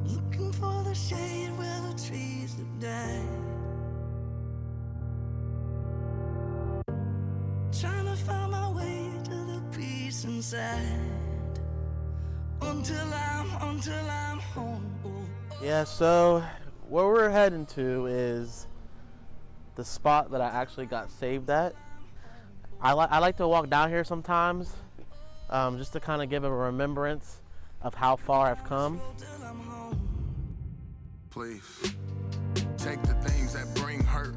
looking for the shade where the trees have died. Trying to find my way to the peace inside until I'm home. Yeah, so where we're heading to is the spot that I actually got saved at. I like to walk down here sometimes, just to kind of give a remembrance of how far I've come. Please take the things that bring hurt,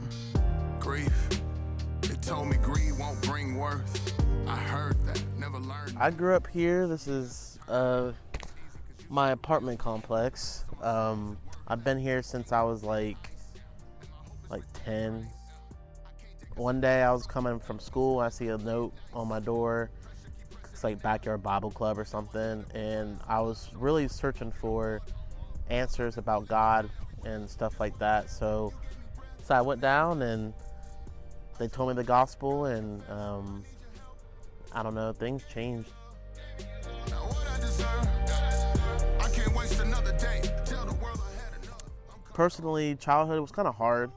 grief. They told me greed won't bring worth. I heard that, never learned. I grew up here. This is my apartment complex. I've been here since I was like 10. One day I was coming from school, I see a note on my door. It's like Backyard Bible Club or something, and I was really searching for answers about God and stuff like that. So I went down and they told me the gospel, and I don't know, things changed. Personally, childhood was kind of hard.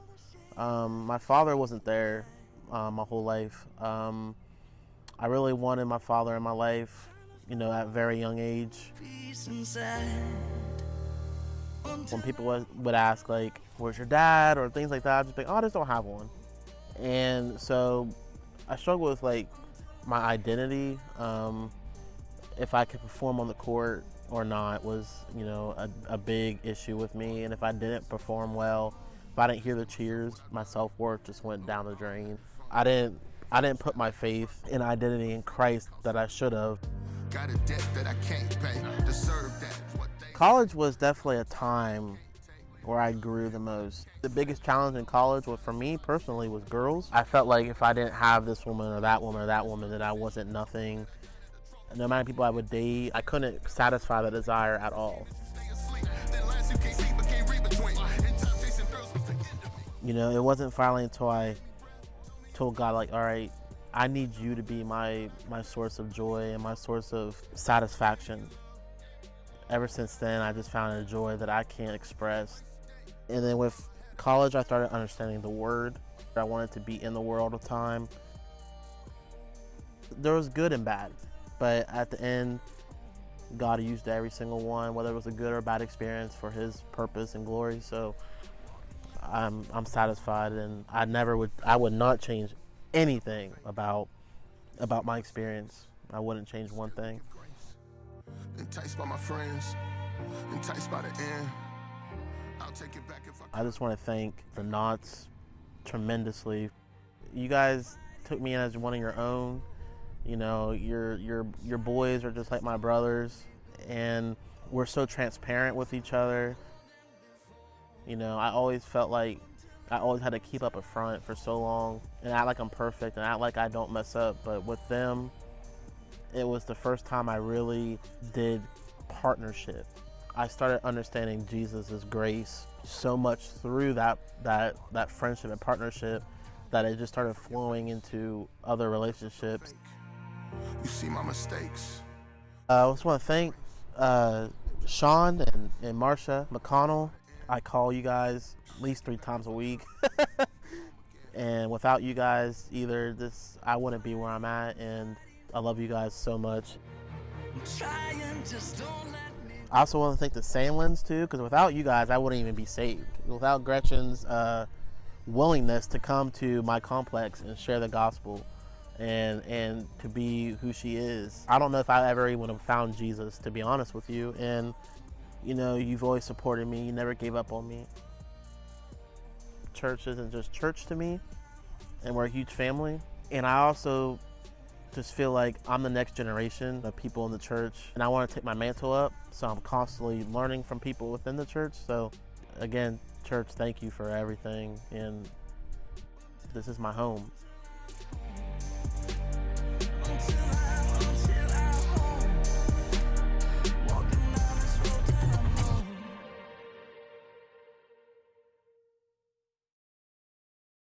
My father wasn't there my whole life. I really wanted my father in my life, at a very young age. When people would ask, like, where's your dad, or things like that, I'd just be like, oh, I just don't have one. And so I struggled with, like, my identity, if I could perform on the court or not was, a big issue with me. And if I didn't perform well, if I didn't hear the cheers, my self-worth just went down the drain. I didn't put my faith and identity in Christ that I should have. Got a debt that I can't pay. Deserve that. College was definitely a time where I grew the most. The biggest challenge in college, for me personally, was girls. I felt like if I didn't have this woman or that woman or that woman, that I wasn't nothing. No matter people I would date, I couldn't satisfy the desire at all. It wasn't finally until I told God, like, all right, I need you to be my source of joy and my source of satisfaction. Ever since then, I just found a joy that I can't express. And then with college, I started understanding the word. I wanted to be in the world all the time. There was good and bad, but at the end, God used every single one, whether it was a good or bad experience, for His purpose and glory. So I'm satisfied, and I would not change anything about my experience. I wouldn't change one thing. Enticed by my friends, enticed by the end. I'll take it back if I just want to thank the Knots tremendously. You guys took me in as one of your own. Your boys are just like my brothers, and we're so transparent with each other. I always felt like I always had to keep up a front for so long and act like I'm perfect and act like I don't mess up. But with them, it was the first time I really did partnership. I started understanding Jesus' grace so much through that friendship and partnership that it just started flowing into other relationships. You see my mistakes. I just want to thank Sean and Marsha McConnell. I call you guys at least 3 times a week. And without you guys, I wouldn't be where I'm at, and I love you guys so much. I also want to thank the Sandlins too, because without you guys, I wouldn't even be saved. Without Gretchen's willingness to come to my complex and share the gospel and to be who she is, I don't know if I ever even would have found Jesus, to be honest with you. And you've always supported me. You never gave up on me. Church isn't just church to me, and we're a huge family. And I also just feel like I'm the next generation of people in the church, and I want to take my mantle up, so I'm constantly learning from people within the church. So again, church, thank you for everything, and this is my home.